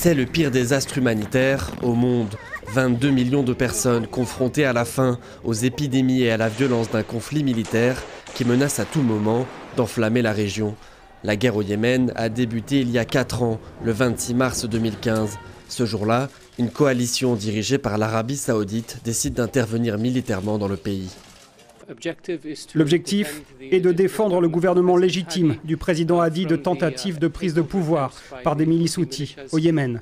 C'est le pire désastre humanitaire au monde. 22 millions de personnes confrontées à la faim, aux épidémies et à la violence d'un conflit militaire qui menace à tout moment d'enflammer la région. La guerre au Yémen a débuté il y a 4 ans, le 26 mars 2015. Ce jour-là, une coalition dirigée par l'Arabie Saoudite décide d'intervenir militairement dans le pays. L'objectif est de défendre le gouvernement légitime du président Hadi de tentatives de prise de pouvoir par des milices houthis au Yémen.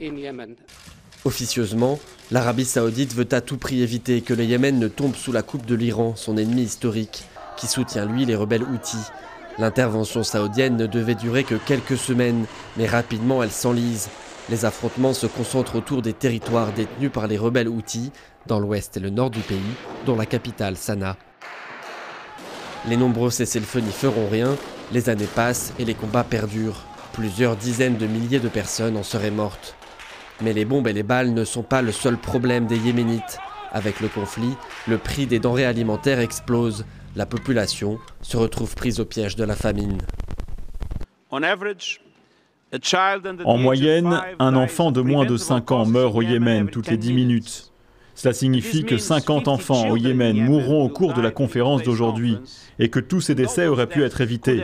Officieusement, l'Arabie Saoudite veut à tout prix éviter que le Yémen ne tombe sous la coupe de l'Iran, son ennemi historique, qui soutient lui les rebelles houthis. L'intervention saoudienne ne devait durer que quelques semaines, mais rapidement elle s'enlise. Les affrontements se concentrent autour des territoires détenus par les rebelles houthis, dans l'ouest et le nord du pays, dont la capitale Sanaa. Les nombreux cessez-le-feu n'y feront rien, les années passent et les combats perdurent. Plusieurs dizaines de milliers de personnes en seraient mortes. Mais les bombes et les balles ne sont pas le seul problème des Yéménites. Avec le conflit, le prix des denrées alimentaires explose. La population se retrouve prise au piège de la famine. En moyenne, un enfant de moins de 5 ans meurt au Yémen toutes les 10 minutes. Cela signifie que 50 enfants au Yémen mourront au cours de la conférence d'aujourd'hui et que tous ces décès auraient pu être évités.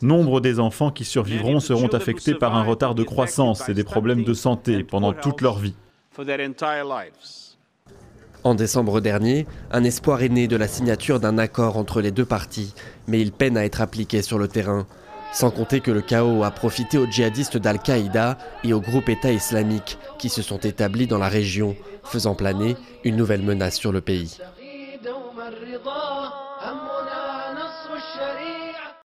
Nombre des enfants qui survivront seront affectés par un retard de croissance et des problèmes de santé pendant toute leur vie. En décembre dernier, un espoir est né de la signature d'un accord entre les deux parties, mais il peine à être appliqué sur le terrain. Sans compter que le chaos a profité aux djihadistes d'Al-Qaïda et au groupe État islamique qui se sont établis dans la région, faisant planer une nouvelle menace sur le pays.